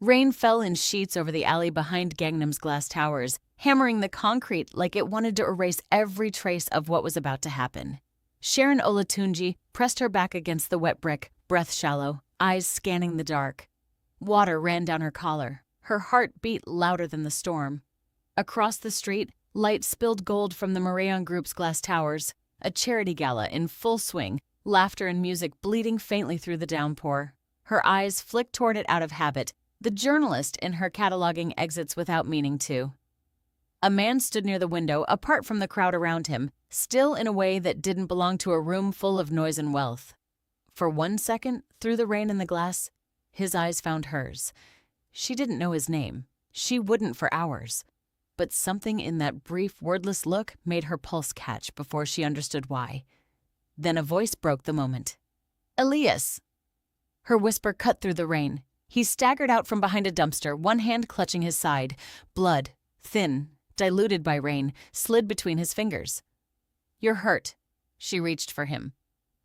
Rain fell in sheets over the alley behind Gangnam's glass towers, hammering the concrete like it wanted to erase every trace of what was about to happen. Sharon Olatunji pressed her back against the wet brick, breath shallow, eyes scanning the dark. Water ran down her collar. Her heart beat louder than the storm. Across the street, light spilled gold from the Marayon Group's glass towers, a charity gala in full swing, laughter and music bleeding faintly through the downpour. Her eyes flicked toward it out of habit, the journalist in her cataloging exits without meaning to. A man stood near the window, apart from the crowd around him, still in a way that didn't belong to a room full of noise and wealth. For 1 second, through the rain and the glass, his eyes found hers. She didn't know his name. She wouldn't for hours. But something in that brief, wordless look made her pulse catch before she understood why. Then a voice broke the moment. "Elias!" Her whisper cut through the rain. He staggered out from behind a dumpster, one hand clutching his side. Blood, thin, diluted by rain, slid between his fingers. "You're hurt." She reached for him.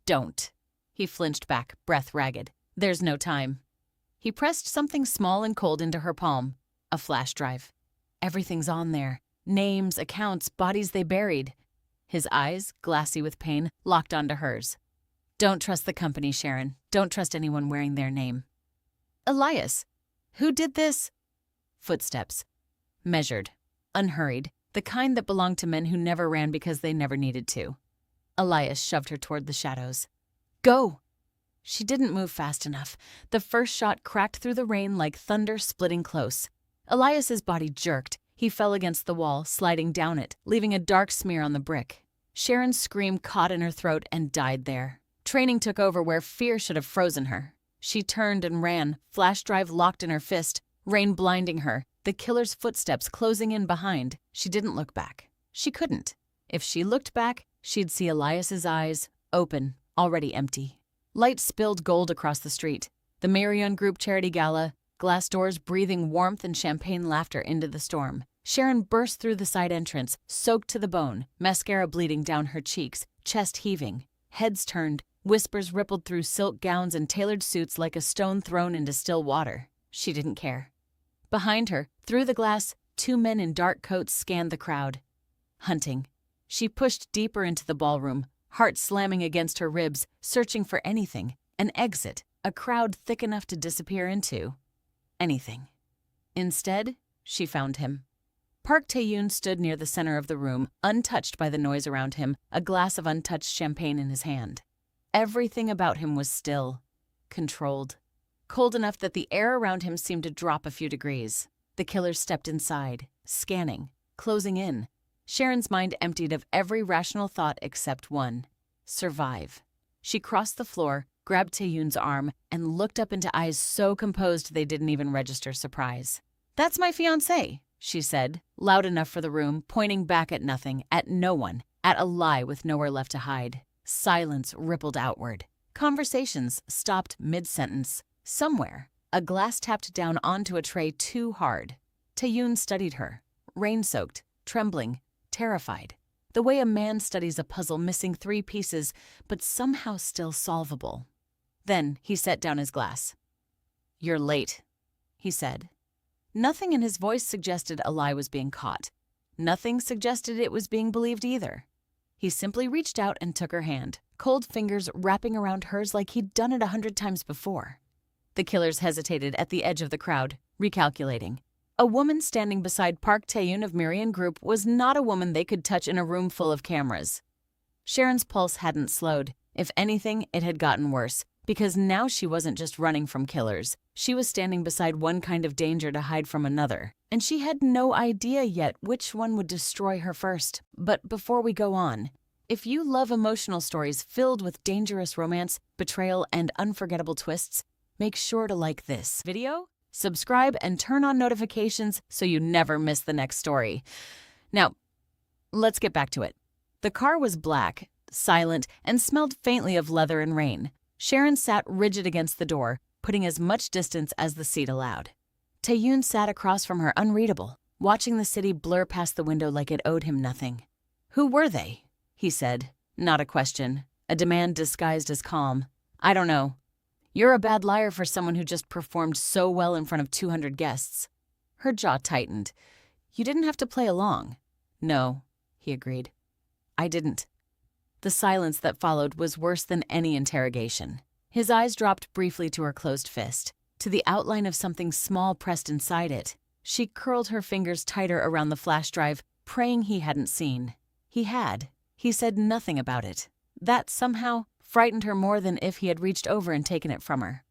"Don't." He flinched back, breath ragged. "There's no time." He pressed something small and cold into her palm. A flash drive. Everything's on there. Names, accounts, bodies they buried. His eyes, glassy with pain, locked onto hers. "Don't trust the company, Sharon. Don't trust anyone wearing their name." "Elias, who did this?" Footsteps. Measured. Unhurried. The kind that belonged to men who never ran because they never needed to. Elias shoved her toward the shadows. "Go!" She didn't move fast enough. The first shot cracked through the rain like thunder splitting close. Elias's body jerked. He fell against the wall, sliding down it, leaving a dark smear on the brick. Sharon's scream caught in her throat and died there. Training took over where fear should have frozen her. She turned and ran, flash drive locked in her fist, rain blinding her, the killer's footsteps closing in behind. She didn't look back. She couldn't. If she looked back, she'd see Elias's eyes, open, already empty. Light spilled gold across the street. The Marayon Group charity gala, glass doors breathing warmth and champagne laughter into the storm. Sharon burst through the side entrance, soaked to the bone, mascara bleeding down her cheeks, chest heaving. Heads turned, whispers rippled through silk gowns and tailored suits like a stone thrown into still water. She didn't care. Behind her, through the glass, 2 men in dark coats scanned the crowd. Hunting. She pushed deeper into the ballroom, heart slamming against her ribs, searching for anything, an exit, a crowd thick enough to disappear into. Anything. Instead, she found him. Park Taeyoon stood near the center of the room, untouched by the noise around him, a glass of untouched champagne in his hand. Everything about him was still, controlled, cold enough that the air around him seemed to drop a few degrees. The killer stepped inside, scanning, closing in. Sharon's mind emptied of every rational thought except one: survive. She crossed the floor, grabbed Taeyoon's arm, and looked up into eyes so composed they didn't even register surprise. "That's my fiancé," she said, loud enough for the room, pointing back at nothing, at no one, at a lie with nowhere left to hide. Silence rippled outward. Conversations stopped mid-sentence. Somewhere, a glass tapped down onto a tray too hard. Taeyoon studied her, rain-soaked, trembling, terrified. The way a man studies a puzzle missing 3 pieces, but somehow still solvable. Then he set down his glass. "You're late," he said. Nothing in his voice suggested a lie was being caught. Nothing suggested it was being believed either. He simply reached out and took her hand, cold fingers wrapping around hers like he'd done it 100 times before. The killers hesitated at the edge of the crowd, recalculating. A woman standing beside Park Taeyoon of Marayon Group was not a woman they could touch in a room full of cameras. Sharon's pulse hadn't slowed. If anything, it had gotten worse, because now she wasn't just running from killers. She was standing beside one kind of danger to hide from another, and she had no idea yet which one would destroy her first. But before we go on, if you love emotional stories filled with dangerous romance, betrayal, and unforgettable twists, make sure to like this video, subscribe, and turn on notifications so you never miss the next story. Now, let's get back to it. The car was black, silent, and smelled faintly of leather and rain. Sharon sat rigid against the door, putting as much distance as the seat allowed. Taeyoon sat across from her, unreadable, watching the city blur past the window like it owed him nothing. "Who were they?" he said. Not a question, a demand disguised as calm. "I don't know." You're a bad liar for someone who just performed so well in front of 200 guests. Her jaw tightened. You didn't have to play along. No, he agreed. I didn't. The silence that followed was worse than any interrogation. His eyes dropped briefly to her closed fist, to the outline of something small pressed inside it. She curled her fingers tighter around the flash drive, praying he hadn't seen. He had. He said nothing about it. That somehow frightened her more than if he had reached over and taken it from her.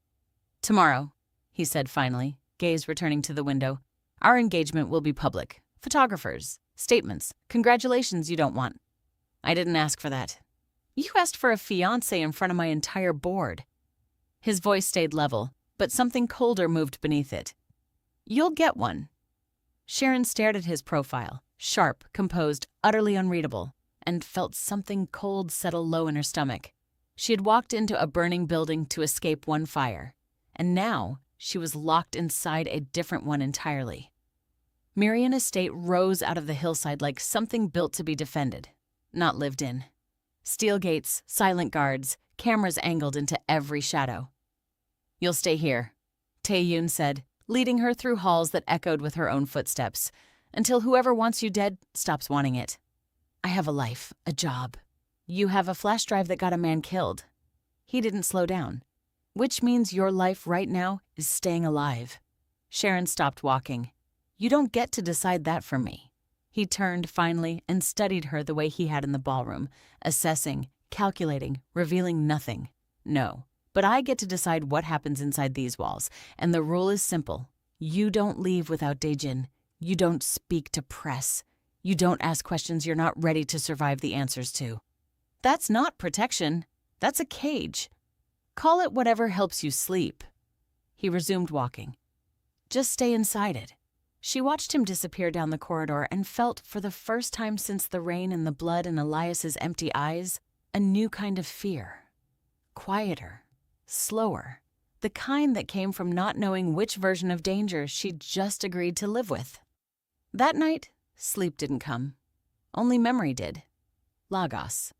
Tomorrow, he said finally, gaze returning to the window, our engagement will be public. Photographers, statements, congratulations you don't want. I didn't ask for that. You asked for a fiancé in front of my entire board. His voice stayed level, but something colder moved beneath it. You'll get one. Sharon stared at his profile, sharp, composed, utterly unreadable, and felt something cold settle low in her stomach. She had walked into a burning building to escape one fire, and now she was locked inside a different one entirely. Mirian Estate rose out of the hillside like something built to be defended, not lived in. Steel gates, silent guards, cameras angled into every shadow. You'll stay here, Taeyoon said, leading her through halls that echoed with her own footsteps, until whoever wants you dead stops wanting it. I have a life, a job. You have a flash drive that got a man killed. He didn't slow down, which means your life right now is staying alive. Sharon stopped walking. You don't get to decide that for me. He turned finally and studied her the way he had in the ballroom, assessing, calculating, revealing nothing. No, but I get to decide what happens inside these walls, and the rule is simple. You don't leave without Daejin. You don't speak to press. You don't ask questions you're not ready to survive the answers to. That's not protection. That's a cage. Call it whatever helps you sleep. He resumed walking. Just stay inside it. She watched him disappear down the corridor and felt, for the first time since the rain and the blood in Elias's empty eyes, a new kind of fear. Quieter, slower, the kind that came from not knowing which version of danger she'd just agreed to live with. That night, sleep didn't come. Only memory did. Lagos.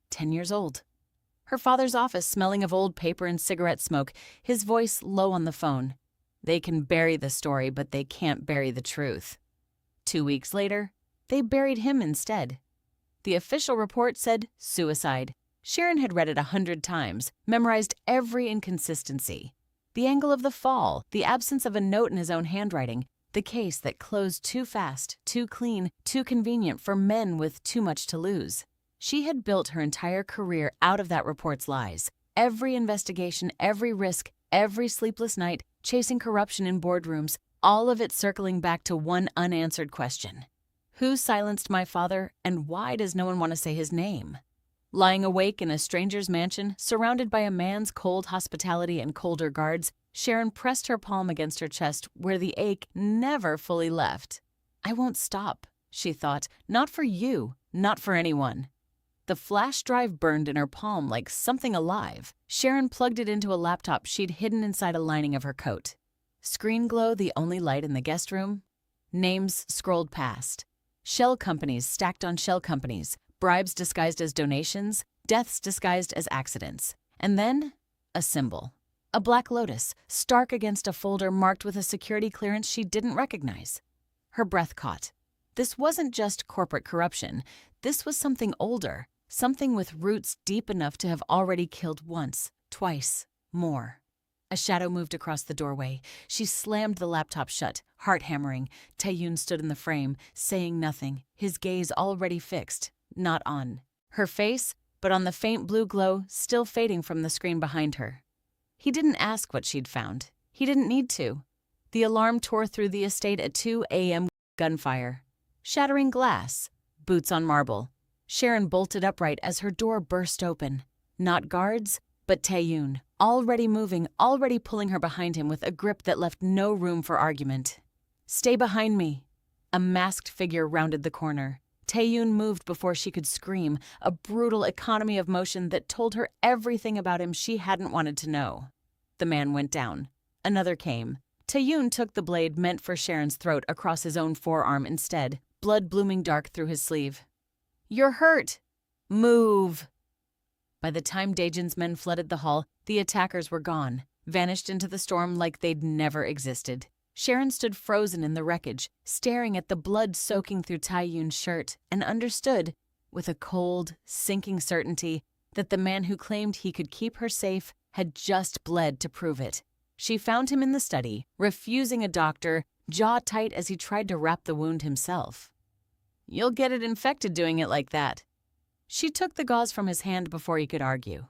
10 years old. Her father's office smelling of old paper and cigarette smoke, his voice low on the phone. They can bury the story, but they can't bury the truth. 2 weeks later, they buried him instead. The official report said suicide. Sharon had read it 100 times, memorized every inconsistency. The angle of the fall, the absence of a note in his own handwriting, the case that closed too fast, too clean, too convenient for men with too much to lose. She had built her entire career out of that report's lies. Every investigation, every risk, every sleepless night, chasing corruption in boardrooms, all of it circling back to one unanswered question. Who silenced my father, and why does no one want to say his name? Lying awake in a stranger's mansion, surrounded by a man's cold hospitality and colder guards, Sharon pressed her palm against her chest where the ache never fully left. I won't stop, she thought, not for you, not for anyone. The flash drive burned in her palm like something alive. Sharon plugged it into a laptop she'd hidden inside a lining of her coat. Screen glow the only light in the guest room? Names scrolled past. Shell companies stacked on shell companies, bribes disguised as donations, deaths disguised as accidents. And then, a symbol. A black lotus, stark against a folder marked with a security clearance she didn't recognize. Her breath caught. This wasn't just corporate corruption. This was something older. Something with roots deep enough to have already killed once, twice, more. A shadow moved across the doorway. She slammed the laptop shut, heart hammering. Taeyoon stood in the frame, saying nothing, his gaze already fixed, not on her face, but on the faint blue glow still fading from the screen behind her. He didn't ask what she'd found. He didn't need to. The alarm tore through the estate at 2 a.m. Gunfire. Shattering glass. Boots on marble. Sharon bolted upright as her door burst open. Not guards, but Taeyoon, already moving, already pulling her behind him with a grip that left no room for argument. Stay behind me. A masked figure rounded the corner. Taeyoon moved before she could scream, a brutal economy of motion that told her everything about him she hadn't wanted to know. The man went down. Another came. Taeyoon took the blade meant for Sharon's throat across his own forearm instead, blood blooming dark through his sleeve. You're hurt. Move. By the time Daejin's men flooded the hall, the attackers were gone. vanished into the storm like they'd never existed. Sharon stood frozen in the wreckage, staring at the blood soaking through Taeyoon's shirt, and understood, with a cold, sinking certainty, that the man who claimed he could keep her safe had just bled to prove it. She found him in the study, refusing a doctor, jaw tight as he tried to wrap the wound himself. "You'll get it infected doing it like that." She took the gauze from his hand before he could argue.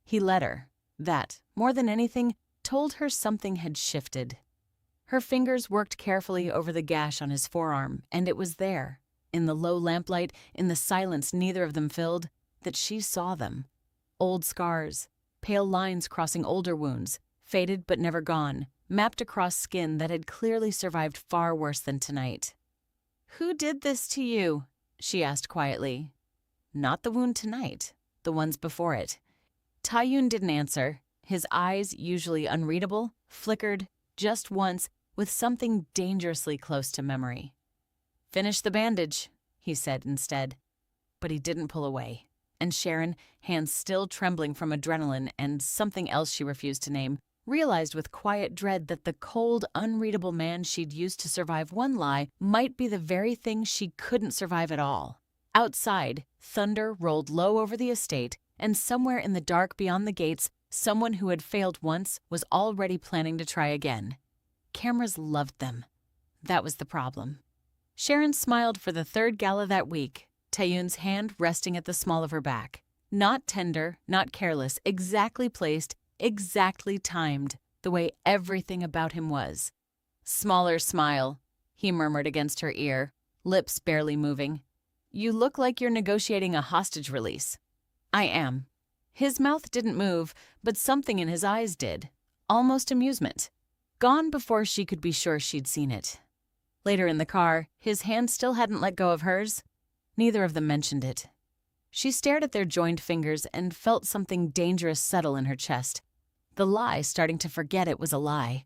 He let her. That, more than anything, told her something had shifted. Her fingers worked carefully over the gash on his forearm, and it was there, in the low lamplight, in the silence neither of them filled, that she saw them. Old scars, pale lines crossing older wounds, faded but never gone, mapped across skin that had clearly survived far worse than tonight. "Who did this to you?" she asked quietly. Not the wound tonight, the ones before it. Taeyoon didn't answer. His eyes, usually unreadable, flickered just once with something dangerously close to memory. "Finish the bandage," he said instead. But he didn't pull away, and Sharon, hands still trembling from adrenaline and something else she refused to name, realized with quiet dread that the cold, unreadable man she'd used to survive one lie might be the very thing she couldn't survive at all. Outside, thunder rolled low over the estate, and somewhere in the dark beyond the gates, someone who had failed once was already planning to try again. Cameras loved them. That was the problem. Sharon smiled for the third gala that week, Taeyoon's hand resting at the small of her back. Not tender, not careless, exactly placed, exactly timed, the way everything about him was. "Smaller smile," he murmured against her ear, lips barely moving. "You look like you're negotiating a hostage release." "I am." His mouth didn't move, but something in his eyes did. Almost amusement. Gone before she could be sure she'd seen it. Later in the car, his hand still hadn't let go of hers. Neither of them mentioned it. She stared at their joined fingers and felt something dangerous settle in her chest. The lie starting to forget it was a lie.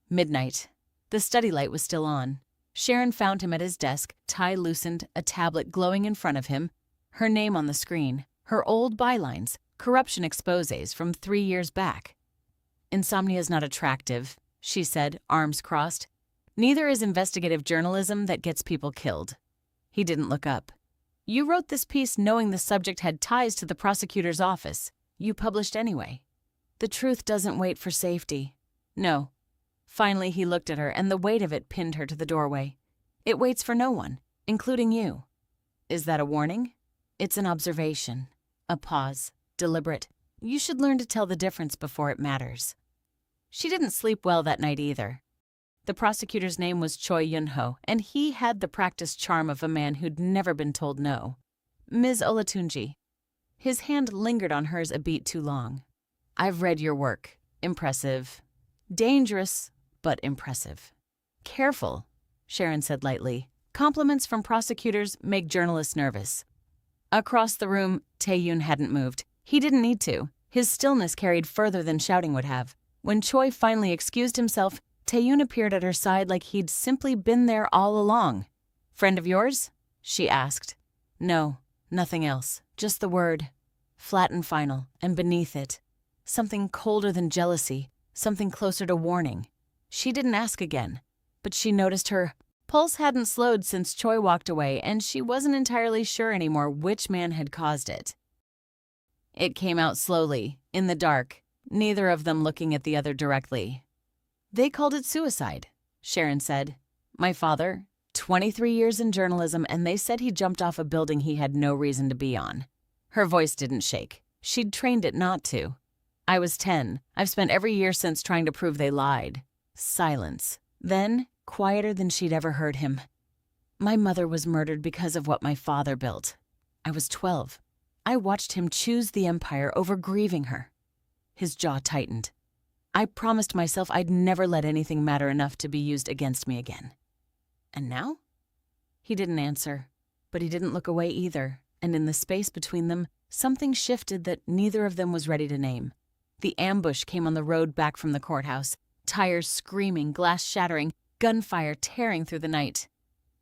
Midnight. The study light was still on. Sharon found him at his desk, tie loosened, a tablet glowing in front of him, her name on the screen, her old bylines, corruption exposés from 3 years back. "Insomnia's not attractive," she said, arms crossed. "Neither is investigative journalism that gets people killed." He didn't look up. "You wrote this piece knowing the subject had ties to the prosecutor's office. You published anyway. The truth doesn't wait for safety." "No." Finally, he looked at her, and the weight of it pinned her to the doorway. "It waits for no one, including you." "Is that a warning?" "It's an observation. A pause. Deliberate. You should learn to tell the difference before it matters." She didn't sleep well that night either. The prosecutor's name was Choi Yun-ho, and he had the practiced charm of a man who'd never been told no. "Ms. Olatunji." His hand lingered on hers a beat too long. "I've read your work. Impressive. Dangerous, but impressive." "Careful," Sharon said lightly. "Compliments from prosecutors make journalists nervous." Across the room, Taeyoon hadn't moved. He didn't need to. His stillness carried further than shouting would have. When Choi finally excused himself, Taeyoon appeared at her side like he'd simply been there all along. "Friend of yours?" she asked. "No, nothing else. Just the word. Flat and final, and beneath it, something colder than jealousy, something closer to warning." She didn't ask again, but she noticed her pulse hadn't slowed since Choi walked away, and she wasn't entirely sure anymore which man had caused it. It came out slowly, in the dark, neither of them looking at the other directly. "They called it suicide," Sharon said. "My father, 23 years in journalism, and they said he jumped off a building he had no reason to be on." Her voice didn't shake. She'd trained it not to. "I was 10. I've spent every year since trying to prove they lied." Silence. Then, quieter than she'd ever heard him. "My mother was murdered because of what my father built. I was 12. I watched him choose the empire over grieving her." His jaw tightened. "I promised myself I'd never let anything matter enough to be used against me again. And now?" He didn't answer, but he didn't look away either, and in the space between them, something shifted that neither of them was ready to name. The ambush came on the road back from the courthouse, tires screaming, glass shattering, gunfire tearing through the night.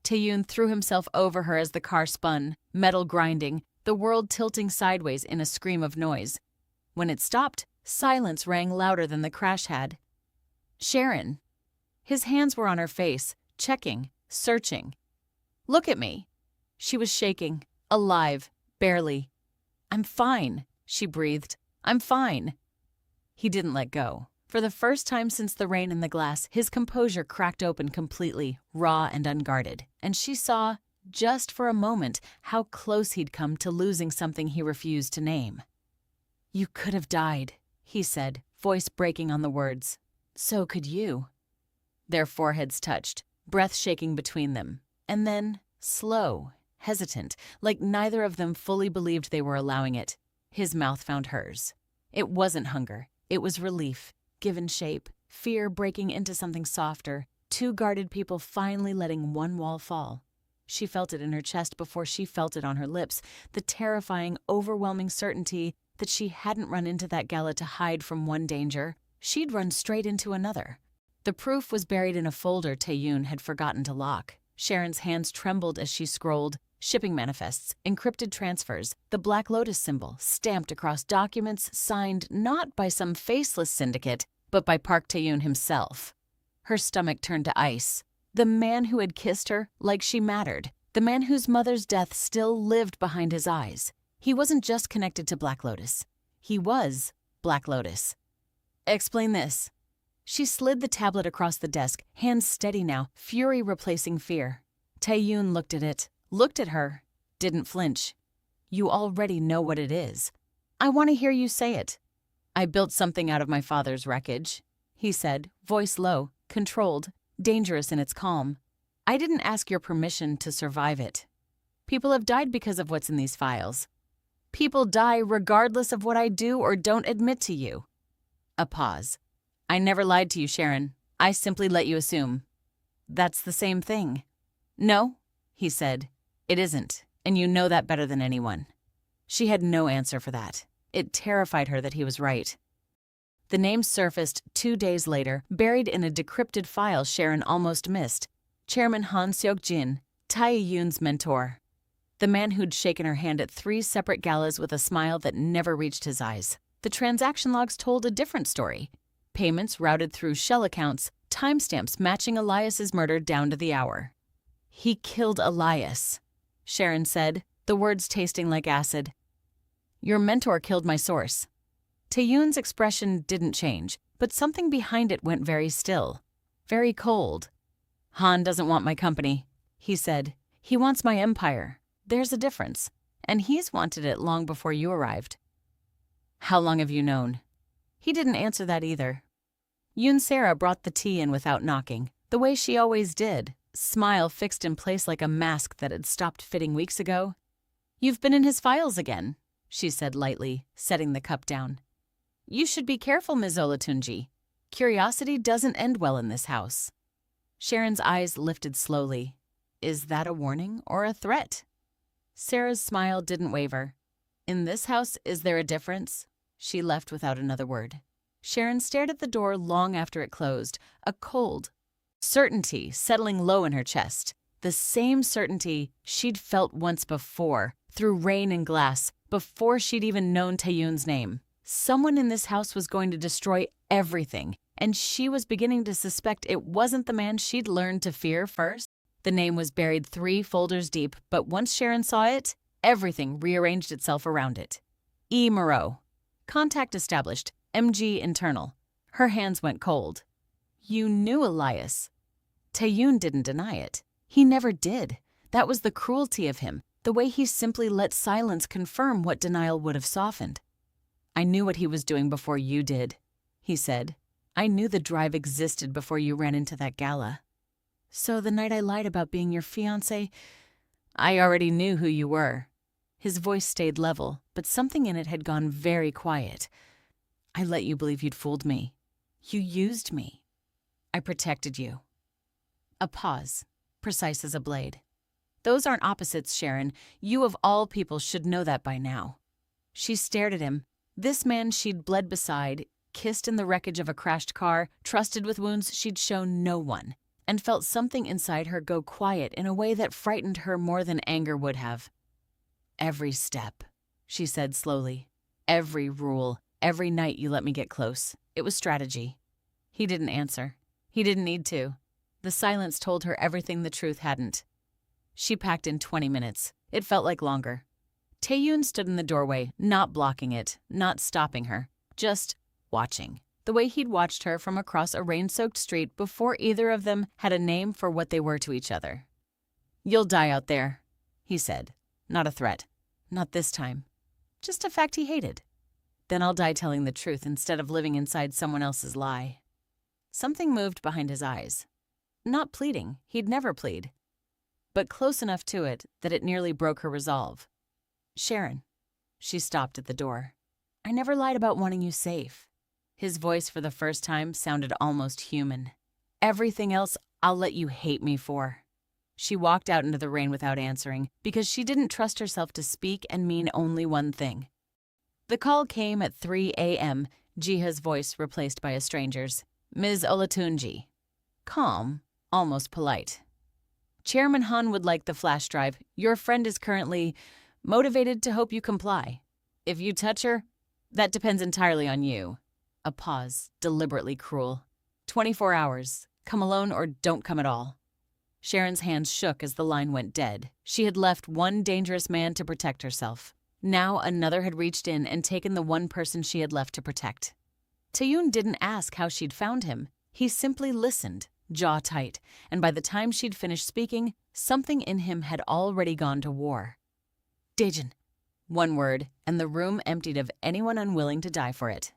Taeyoon threw himself over her as the car spun, metal grinding, the world tilting sideways in a scream of noise. When it stopped, Silence rang louder than the crash had. Sharon. His hands were on her face, checking, searching. Look at me. She was shaking, alive, barely. I'm fine, she breathed. I'm fine. He didn't let go. For the first time since the rain in the glass, his composure cracked open completely, raw and unguarded, and she saw, just for a moment, how close he'd come to losing something he refused to name. You could have died, he said, voice breaking on the words. So could you. Their foreheads touched, breath shaking between them, and then, slow, hesitant, like neither of them fully believed they were allowing it, his mouth found hers. It wasn't hunger, it was relief, given shape, fear breaking into something softer, two guarded people finally letting one wall fall. She felt it in her chest before she felt it on her lips, the terrifying, overwhelming certainty that she hadn't run into that gala to hide from one danger. She'd run straight into another. The proof was buried in a folder Taeyoon had forgotten to lock. Sharon's hands trembled as she scrolled. Shipping manifests, encrypted transfers, the Black Lotus symbol stamped across documents signed not by some faceless syndicate, but by Park Taeyoon himself. Her stomach turned to ice. The man who had kissed her like she mattered. The man whose mother's death still lived behind his eyes. He wasn't just connected to Black Lotus. He was Black Lotus. Explain this. She slid the tablet across the desk, hands steady now, fury replacing fear. Taeyoon looked at it, looked at her, didn't flinch. You already know what it is. I want to hear you say it. I built something out of my father's wreckage, he said, voice low, controlled, dangerous in its calm. I didn't ask your permission to survive it. People have died because of what's in these files. People die regardless of what I do or don't admit to you. A pause. I never lied to you, Sharon. I simply let you assume. That's the same thing. No, he said. It isn't, and you know that better than anyone. She had no answer for that. It terrified her that he was right. The name surfaced 2 days later, buried in a decrypted file Sharon almost missed. Chairman Han Seok-jin, Taeyoon's mentor. The man who'd shaken her hand at 3 separate galas with a smile that never reached his eyes. The transaction logs told a different story. Payments routed through shell accounts, timestamps matching Elias's murder down to the hour. He killed Elias, Sharon said, the words tasting like acid. Your mentor killed my source. Taeyoon's expression didn't change, but something behind it went very still, very cold. Han doesn't want my company, he said. He wants my empire. There's a difference, and he's wanted it long before you arrived. How long have you known? He didn't answer that either. Yoon Sarah brought the tea in without knocking, the way she always did, smile fixed in place like a mask that had stopped fitting weeks ago. You've been in his files again, she said lightly, setting the cup down. You should be careful, Ms. Olatunji. Curiosity doesn't end well in this house. Sharon's eyes lifted slowly. Is that a warning or a threat? Sarah's smile didn't waver. In this house, is there a difference? She left without another word. Sharon stared at the door long after it closed, a cold certainty settling low in her chest. The same certainty she'd felt once before, through rain and glass, before she'd even known Taeyoon's name. Someone in this house was going to destroy everything, and she was beginning to suspect it wasn't the man she'd learned to fear first. The name was buried 3 folders deep, but once Sharon saw it, everything rearranged itself around it. E. Moreau. Contact established. MG internal. Her hands went cold. You knew Elias. Taeyoon didn't deny it. He never did. That was the cruelty of him, the way he simply let silence confirm what denial would have softened. I knew what he was doing before you did, he said. I knew the drive existed before you ran into that gala. So the night I lied about being your fiancé, I already knew who you were. His voice stayed level, but something in it had gone very quiet. I let you believe you'd fooled me. You used me. I protected you. A pause, precise as a blade. Those aren't opposites, Sharon. You of all people should know that by now. She stared at him. This man she'd bled beside, kissed in the wreckage of a crashed car, trusted with wounds she'd shown no one, and felt something inside her go quiet in a way that frightened her more than anger would have. Every step, she said slowly. Every rule, every night you let me get close. It was strategy." He didn't answer. He didn't need to. The silence told her everything the truth hadn't. She packed in 20 minutes. It felt like longer. Taeyoon stood in the doorway, not blocking it, not stopping her, just watching. The way he'd watched her from across a rain-soaked street before either of them had a name for what they were to each other. "You'll die out there," he said. Not a threat. Not this time. Just a fact he hated. "Then I'll die telling the truth instead of living inside someone else's lie." Something moved behind his eyes. Not pleading, he'd never plead, but close enough to it that it nearly broke her resolve. "Sharon." She stopped at the door. "I never lied about wanting you safe." His voice for the first time sounded almost human. "Everything else I'll let you hate me for." She walked out into the rain without answering because she didn't trust herself to speak and mean only one thing. The call came at 3 a.m., Jiha's voice replaced by a stranger's. "Ms. Olatunji." Calm, almost polite. "Chairman Han would like the flash drive. Your friend is currently motivated to hope you comply. If you touch her, that depends entirely on you." A pause, deliberately cruel. 24 hours. Come alone or don't come at all. Sharon's hands shook as the line went dead. She had left one dangerous man to protect herself. Now another had reached in and taken the one person she had left to protect. Taeyoon didn't ask how she'd found him. He simply listened, jaw tight, and by the time she'd finished speaking, something in him had already gone to war. "Daejin." One word, and the room emptied of anyone unwilling to die for it.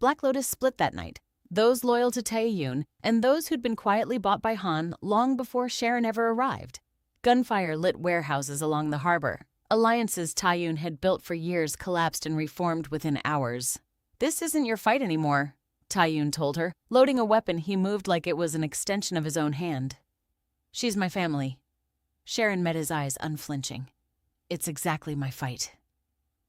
Black Lotus split that night. Those loyal to Taeyoon and those who'd been quietly bought by Han long before Sharon ever arrived. Gunfire lit warehouses along the harbor. Alliances Taeyoon had built for years collapsed and reformed within hours. "This isn't your fight anymore," Taeyoon told her. Loading a weapon, he moved like it was an extension of his own hand. "She's my family." Sharon met his eyes unflinching. "It's exactly my fight."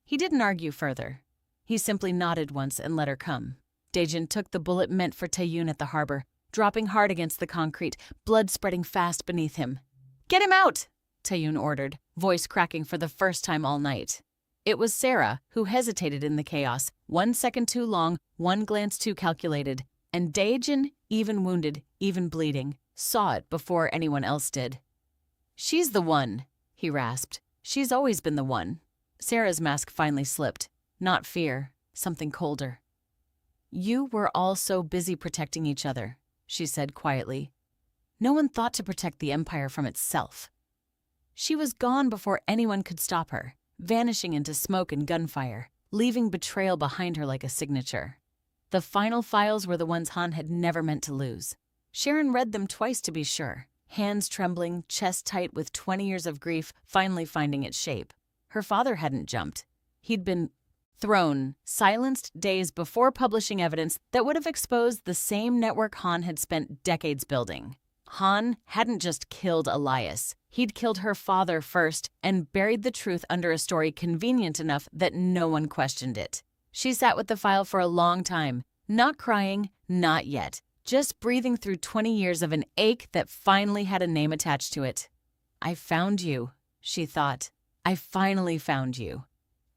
He didn't argue further. He simply nodded once and let her come. Daejin took the bullet meant for Taeyoon at the harbor, dropping hard against the concrete, blood spreading fast beneath him. "Get him out!" Taeyoon ordered, voice cracking for the first time all night. It was Sarah who hesitated in the chaos, 1 second too long, one glance too calculated, and Daejin, even wounded, even bleeding, saw it before anyone else did. "She's the one," he rasped. "She's always been the one." Sarah's mask finally slipped. Not fear, something colder. "You were all so busy protecting each other," she said quietly. "No one thought to protect the Empire from itself." She was gone before anyone could stop her, vanishing into smoke and gunfire, leaving betrayal behind her like a signature. The final files were the ones Han had never meant to lose. Sharon read them twice to be sure, hands trembling, chest tight with 20 years of grief finally finding its shape. Her father hadn't jumped. He'd been thrown, silenced days before publishing evidence that would have exposed the same network Han had spent decades building. Han hadn't just killed Elias. He'd killed her father first and buried the truth under a story convenient enough that no one questioned it. She sat with the file for a long time, not crying, not yet, just breathing through 20 years of an ache that finally had a name attached to it. "I found you," she thought. "I finally found you."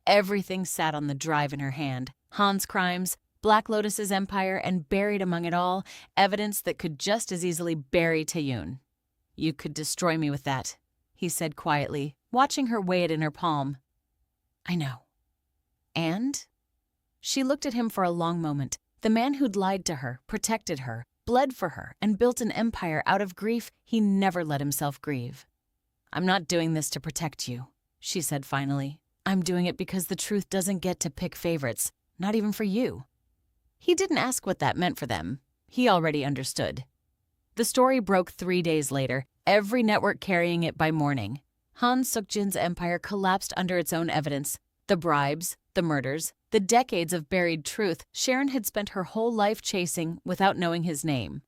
Everything sat on the drive in her hand. Han's crimes, Black Lotus's empire, and buried among it all, evidence that could just as easily bury Taeyoon. "You could destroy me with that," he said quietly, watching her weigh it in her palm. "I know." "And?" She looked at him for a long moment. The man who'd lied to her, protected her, bled for her, and built an empire out of grief he never let himself grieve. "I'm not doing this to protect you," she said finally. "I'm doing it because the truth doesn't get to pick favorites, not even for you." He didn't ask what that meant for them. He already understood. The story broke 3 days later, every network carrying it by morning. Han Suk-jin's empire collapsed under its own evidence. The bribes, the murders, the decades of buried truth Sharon had spent her whole life chasing without knowing his name.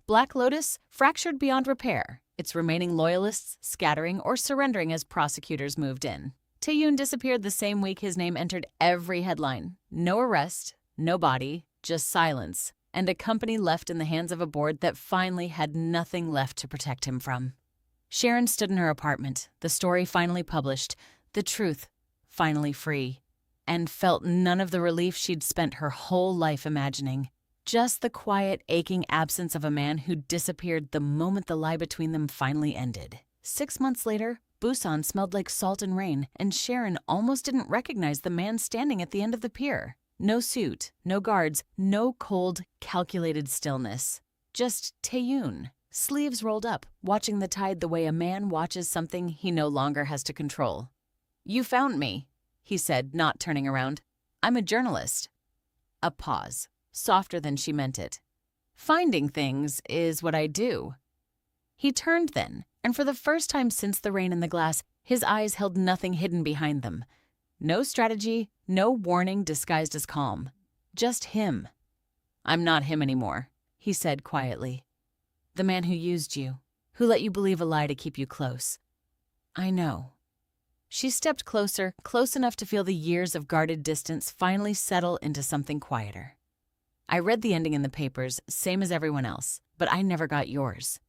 Black Lotus fractured beyond repair, its remaining loyalists scattering or surrendering as prosecutors moved in. Taeyoon disappeared the same week his name entered every headline. No arrest, no body, just silence, and a company left in the hands of a board that finally had nothing left to protect him from. Sharon stood in her apartment, the story finally published, the truth finally free. and felt none of the relief she'd spent her whole life imagining. Just the quiet, aching absence of a man who disappeared the moment the lie between them finally ended. 6 months later, Busan smelled like salt and rain, and Sharon almost didn't recognize the man standing at the end of the pier. No suit, no guards, no cold, calculated stillness. Just Taeyoon, sleeves rolled up, watching the tide the way a man watches something he no longer has to control. "You found me," he said, not turning around. "I'm a journalist." A pause, softer than she meant it. "Finding things is what I do." He turned then, and for the first time since the rain in the glass, his eyes held nothing hidden behind them. No strategy, no warning disguised as calm. Just him. "I'm not him anymore," he said quietly. "The man who used you, who let you believe a lie to keep you close." "I know." She stepped closer, close enough to feel the years of guarded distance finally settle into something quieter. "I read the ending in the papers, same as everyone else, but I never got yours.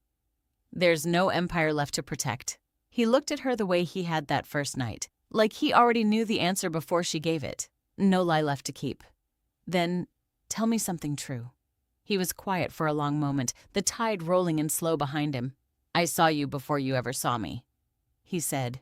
There's no empire left to protect." He looked at her the way he had that first night, like he already knew the answer before she gave it. No lie left to keep. "Then, tell me something true." He was quiet for a long moment, the tide rolling in slow behind him. "I saw you before you ever saw me," he said.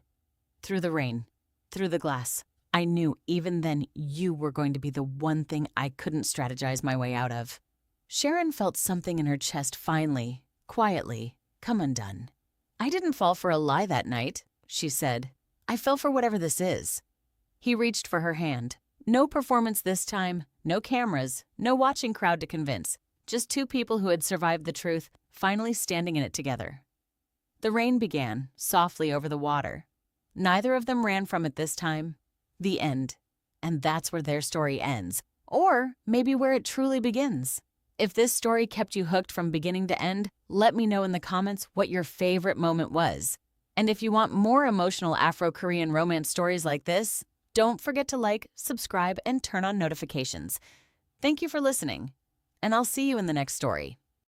"Through the rain, through the glass. I knew even then you were going to be the one thing I couldn't strategize my way out of." Sharon felt something in her chest finally, quietly, come undone. "I didn't fall for a lie that night," she said. "I fell for whatever this is." He reached for her hand. No performance this time, no cameras, no watching crowd to convince. Just two people who had survived the truth, finally standing in it together. The rain began, softly over the water. Neither of them ran from it this time. The end. And that's where their story ends. Or maybe where it truly begins. If this story kept you hooked from beginning to end, let me know in the comments what your favorite moment was. And if you want more emotional Afro-Korean romance stories like this, don't forget to like, subscribe, and turn on notifications. Thank you for listening, and I'll see you in the next story.